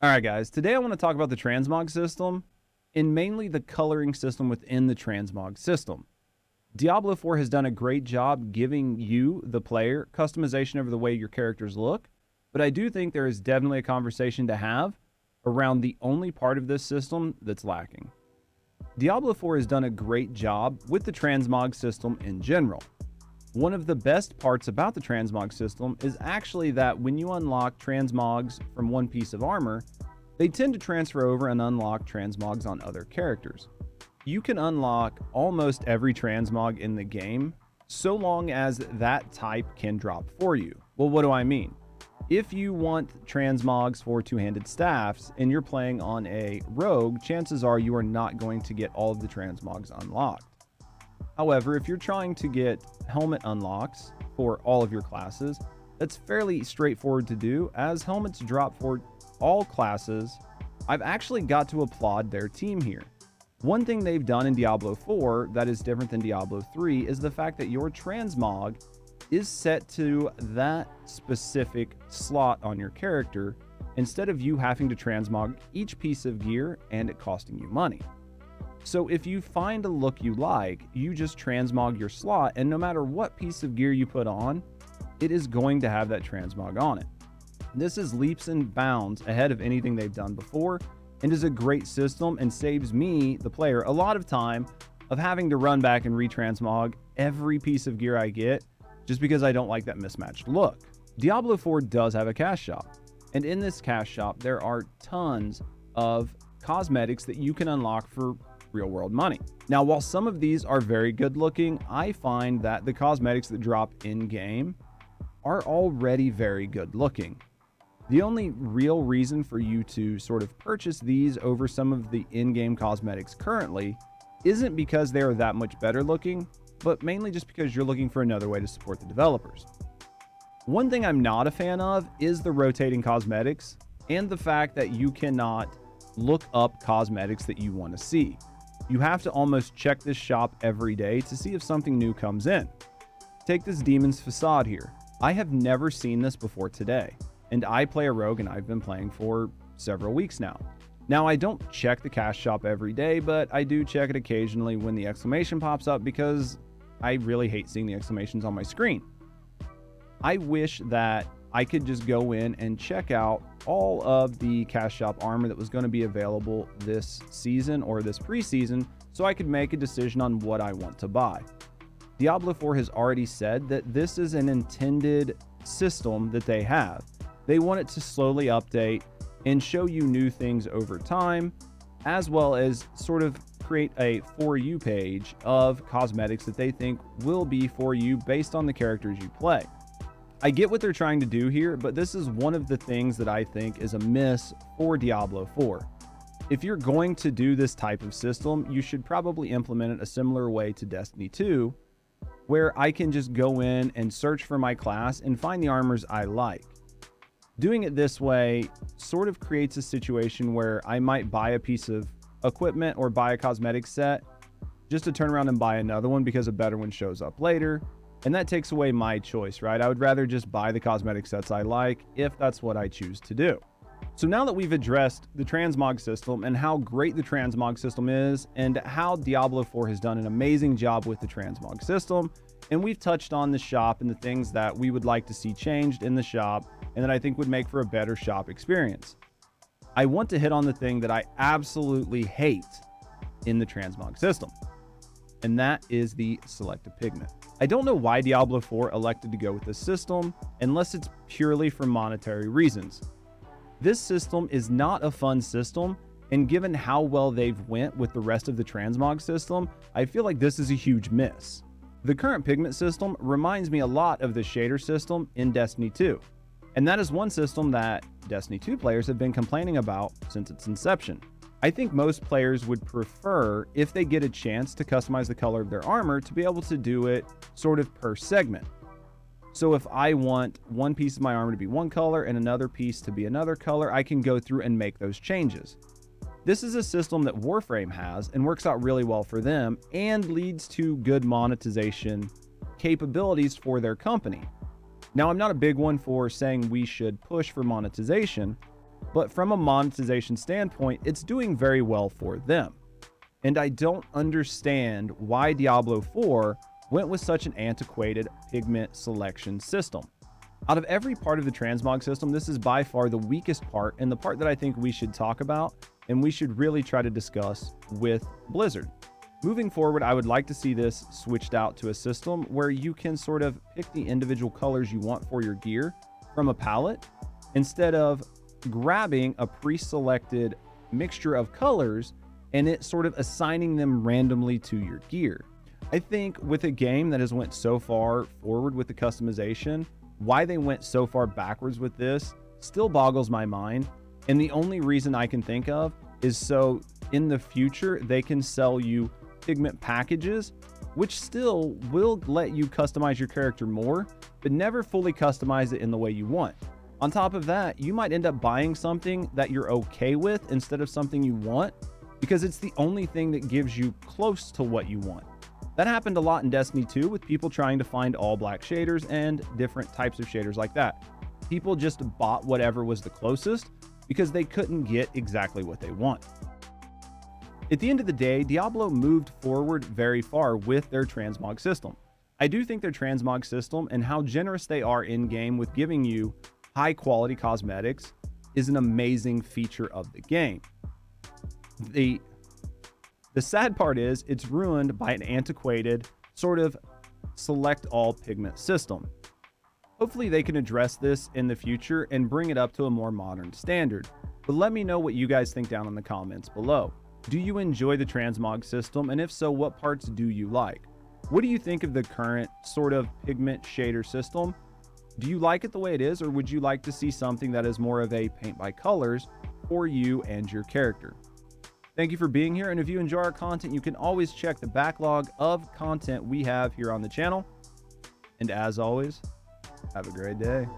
All right, guys, today I want to talk about the transmog system and mainly the coloring system within the transmog system. Diablo 4 has done a great job giving you, the player, customization over the way your characters look, but I do think there is definitely a conversation to have around the only part of this system that's lacking. Diablo 4 has done a great job with the transmog system in general. One of the best parts about the transmog system is actually that when you unlock transmogs from one piece of armor, they tend to transfer over and unlock transmogs on other characters. You can unlock almost every transmog in the game so long as that type can drop for you. Well, what do I mean? If you want transmogs for two-handed staffs and you're playing on a rogue, chances are you are not going to get all of the transmogs unlocked. However, if you're trying to get helmet unlocks for all of your classes, that's fairly straightforward to do, as helmets drop for all classes. I've actually got to applaud their team here. One thing they've done in Diablo 4 that is different than Diablo 3 is the fact that your transmog is set to that specific slot on your character, instead of you having to transmog each piece of gear and it costing you money. So if you find a look you like, you just transmog your slot, and no matter what piece of gear you put on, it is going to have that transmog on it. This is leaps and bounds ahead of anything they've done before, and is a great system and saves me, the player, a lot of time of having to run back and retransmog every piece of gear I get just because I don't like that mismatched look. Diablo 4 does have a cash shop, and in this cash shop there are tons of cosmetics that you can unlock for real world money. Now, while some of these are very good looking, I find that the cosmetics that drop in game are already very good looking. The only real reason for you to sort of purchase these over some of the in-game cosmetics currently isn't because they are that much better looking, but mainly just because you're looking for another way to support the developers. One thing I'm not a fan of is the rotating cosmetics and the fact that you cannot look up cosmetics that you want to see. You have to almost check this shop every day to see if something new comes in. Take this Demon's Facade here. I have never seen this before today, and I play a rogue and I've been playing for several weeks now. Now, I don't check the cash shop every day, but I do check it occasionally when the exclamation pops up because I really hate seeing the exclamations on my screen. I wish that I could just go in and check out all of the cash shop armor that was going to be available this season or this preseason, so I could make a decision on what I want to buy. Diablo 4 has already said that this is an intended system that they have. They want it to slowly update and show you new things over time, as well as sort of create a For You page of cosmetics that they think will be for you based on the characters you play. I get what they're trying to do here, but this is one of the things that I think is a miss for Diablo 4. If you're going to do this type of system, you should probably implement it a similar way to Destiny 2, where I can just go in and search for my class and find the armors I like. Doing it this way sort of creates a situation where I might buy a piece of equipment or buy a cosmetic set just to turn around and buy another one because a better one shows up later. And that takes away my choice, right? I would rather just buy the cosmetic sets I like if that's what I choose to do. So now that we've addressed the transmog system and how great the transmog system is and how Diablo 4 has done an amazing job with the transmog system, and we've touched on the shop and the things that we would like to see changed in the shop and that I think would make for a better shop experience, I want to hit on the thing that I absolutely hate in the transmog system, and that is the selective pigment. I don't know why Diablo 4 elected to go with this system unless it's purely for monetary reasons. This system is not a fun system, and given how well they've went with the rest of the transmog system, I feel like this is a huge miss. The current pigment system reminds me a lot of the shader system in Destiny 2, and that is one system that Destiny 2 players have been complaining about since its inception. I think most players would prefer, if they get a chance to customize the color of their armor, to be able to do it sort of per segment. So if I want one piece of my armor to be one color and another piece to be another color, I can go through and make those changes. This is a system that Warframe has and works out really well for them and leads to good monetization capabilities for their company. Now, I'm not a big one for saying we should push for monetization, but from a monetization standpoint, it's doing very well for them. And I don't understand why Diablo 4 went with such an antiquated pigment selection system. Out of every part of the transmog system, this is by far the weakest part, and the part that I think we should talk about and we should really try to discuss with Blizzard. Moving forward, I would like to see this switched out to a system where you can sort of pick the individual colors you want for your gear from a palette, instead of grabbing a pre-selected mixture of colors and it sort of assigning them randomly to your gear. I think with a game that has went so far forward with the customization, why they went so far backwards with this still boggles my mind. And the only reason I can think of is so in the future they can sell you pigment packages, which still will let you customize your character more, but never fully customize it in the way you want. On top of that, you might end up buying something that you're okay with instead of something you want, because it's the only thing that gives you close to what you want. That happened a lot in Destiny 2 with people trying to find all black shaders and different types of shaders like that. People just bought whatever was the closest because they couldn't get exactly what they want. At the end of the day, Diablo moved forward very far with their transmog system. I do think their transmog system and how generous they are in game with giving you high quality cosmetics is an amazing feature of the game. The sad part is it's ruined by an antiquated sort of select all pigment system. Hopefully they can address this in the future and bring it up to a more modern standard. But let me know what you guys think down in the comments below. Do you enjoy the transmog system? And if so, what parts do you like? What do you think of the current sort of pigment shader system? Do you like it the way it is, or would you like to see something that is more of a paint by colors for you and your character? Thank you for being here, and if you enjoy our content, you can always check the backlog of content we have here on the channel. And as always, have a great day.